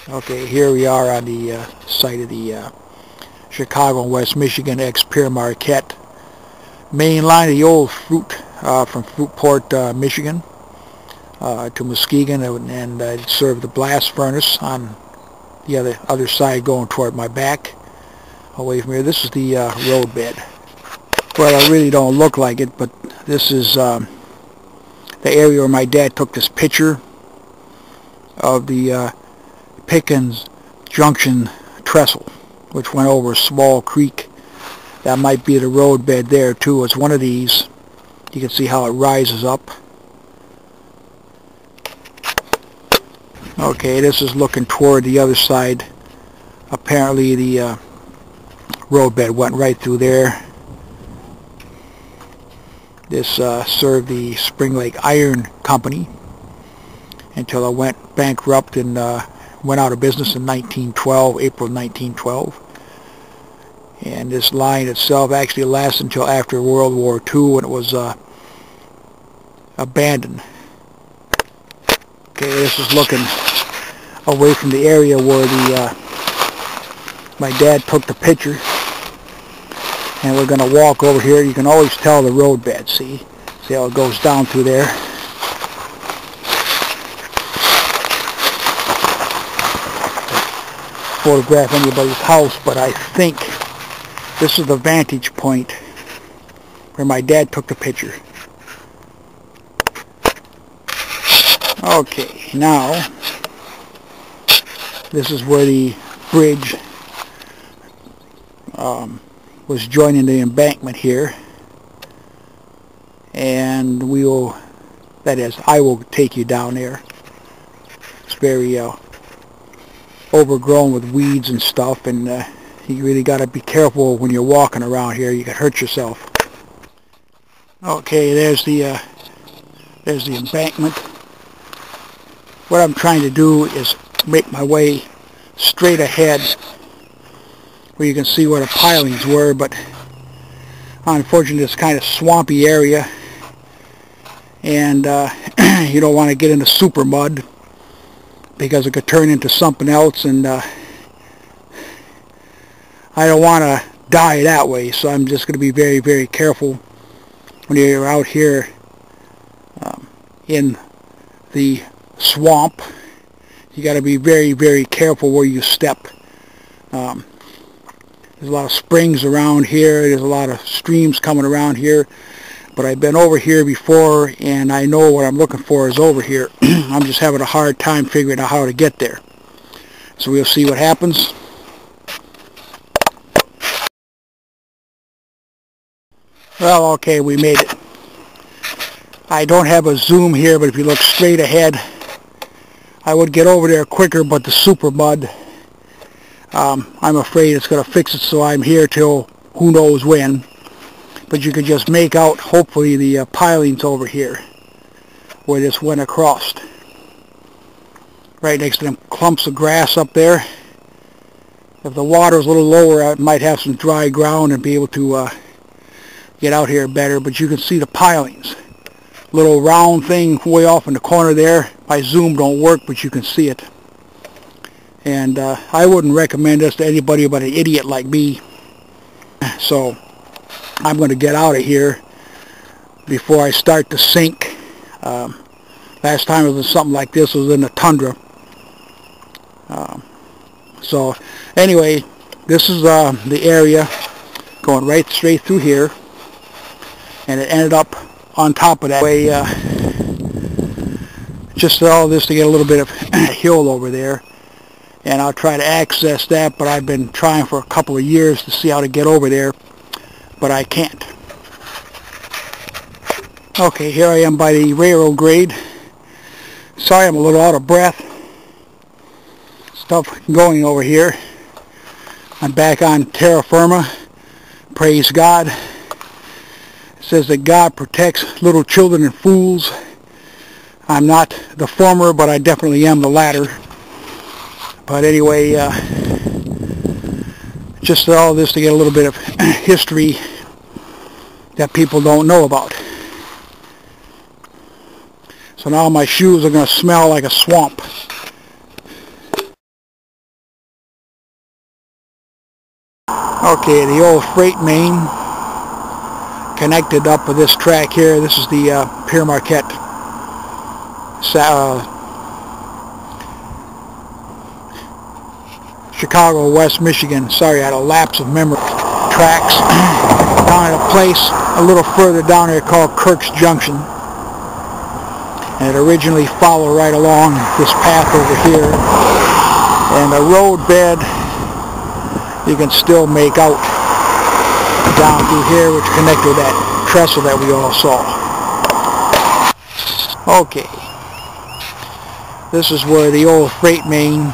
Okay, here we are on the site of the Chicago and West Michigan Pere Marquette main line of the old fruit from Fruitport, Michigan to Muskegon, and it served the blast furnace on the other side going toward my back away from here. This is the roadbed. Well, it really don't look like it, but this is the area where my dad took this picture of the Pickens Junction Trestle, which went over a small creek. That might be the roadbed there too. It's one of these. You can see how it rises up. Okay, this is looking toward the other side. Apparently the roadbed went right through there. This served the Spring Lake Iron Company until it went bankrupt and went out of business in 1912, April 1912. And this line itself actually lasted until after World War II, when it was abandoned. Okay, this is looking away from the area where the my dad took the picture, and we're going to walk over here. You can always tell the roadbed. See how it goes down through there. Photograph anybody's house, but I think this is the vantage point where my dad took the picture. Okay, now this is where the bridge was joining the embankment here, and I will take you down there. It's very overgrown with weeds and stuff, and you really got to be careful when you're walking around here. You could hurt yourself. Okay, there's the embankment. What I'm trying to do is make my way straight ahead where you can see where the pilings were, but unfortunately it's kind of swampy area, and you don't want to get into super mud because it could turn into something else, and I don't want to die that way, so I'm just going to be very, very careful when you're out here in the swamp. You got to be very, very careful where you step. There's a lot of springs around here. There's a lot of streams coming around here, but I've been over here before, and I know what I'm looking for is over here. I'm just having a hard time figuring out how to get there. So we'll see what happens. Well, okay, we made it. I don't have a zoom here, but if you look straight ahead, I would get over there quicker, but the super mud, I'm afraid it's going to fix it, so I'm here till who knows when. But you can just make out, hopefully, the pilings over here where this went across. Right next to them clumps of grass up there. If the water's a little lower, I might have some dry ground and be able to get out here better. But you can see the pilings. Little round thing way off in the corner there. My zoom don't work, but you can see it. And I wouldn't recommend this to anybody but an idiot like me. So I'm going to get out of here before I start to sink. Last time it was something like this, it was in the tundra. So anyway, this is the area going right straight through here, and it ended up on top of that way. Just all this to get a little bit of hill over there, and I'll try to access that, but I've been trying for a couple of years to see how to get over there, but I can't. Okay, here I am by the railroad grade. Sorry, I'm a little out of breath. Stuff going over here. I'm back on terra firma. Praise God. It says that God protects little children and fools. I'm not the former, but I definitely am the latter. But anyway, just all this to get a little bit of history that people don't know about. So now my shoes are going to smell like a swamp. Okay, the old freight main connected up with this track here. This is the Pere Marquette Chicago, West Michigan. Sorry, I had a lapse of memory. Tracks down at a place a little further down here called Kirks Junction. And it originally followed right along this path over here. And the road bed you can still make out down through here, which connected with that trestle that we all saw. Okay. This is where the old freight main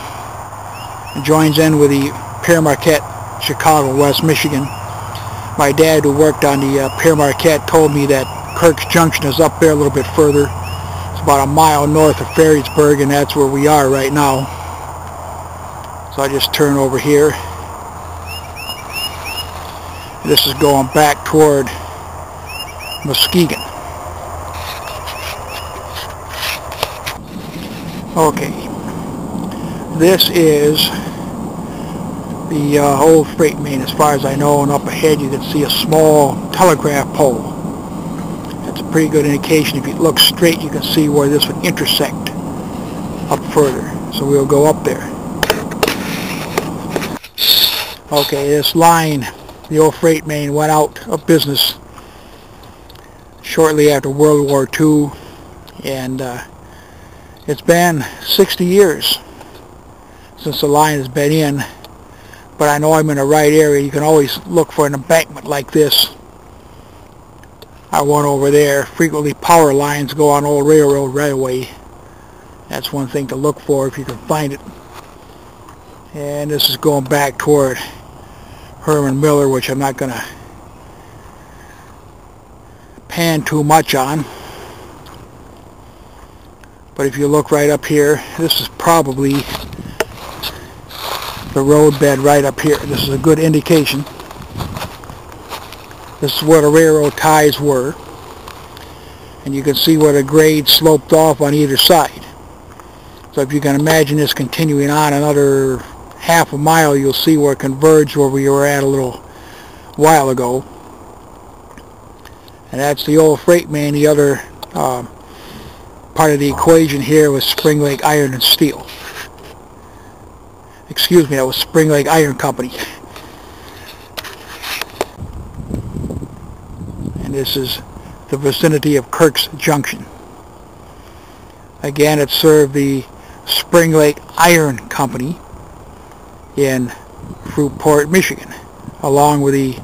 joins in with the Pere Marquette, Chicago, West Michigan. My dad, who worked on the Pere Marquette, told me that Kirks Junction is up there a little bit further. It's about a mile north of Ferrysburg, and that's where we are right now. So I just turn over here. This is going back toward Muskegon. Okay. This is the old freight main as far as I know, and up ahead you can see a small telegraph pole. That's a pretty good indication. If you look straight you can see where this would intersect up further. So we'll go up there. Okay, this line, the old freight main, went out of business shortly after World War II, and it's been 60 years since the line has been in, but I know I'm in the right area. You can always look for an embankment like this. I went over there. Frequently power lines go on old railroad right away. That's one thing to look for if you can find it. And this is going back toward Herman Miller, which I'm not going to pan too much on. But if you look right up here, this is probably the road bed right up here. This is a good indication. This is where the railroad ties were. And you can see where the grade sloped off on either side. So if you can imagine this continuing on another half a mile, you'll see where it converged where we were at a little while ago. And that's the old freight main. The other part of the equation here was Spring Lake Iron and Steel. Excuse me, that was Spring Lake Iron Company. And this is the vicinity of Kirks Junction. Again, it served the Spring Lake Iron Company in Fruitport, Michigan, along with the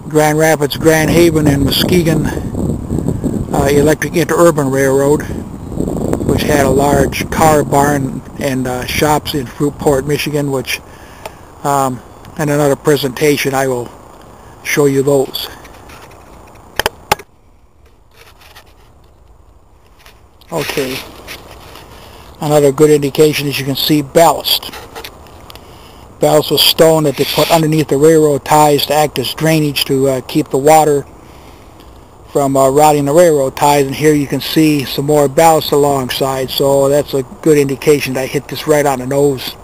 Grand Rapids, Grand Haven, and Muskegon Electric Interurban Railroad, which had a large car barn and shops in Fruitport, Michigan, which in another presentation I will show you those. Okay, another good indication, as you can see, ballast. Ballast was stone that they put underneath the railroad ties to act as drainage to keep the water from rotting the railroad ties. And here you can see some more ballast alongside, so that's a good indication that I hit this right on the nose.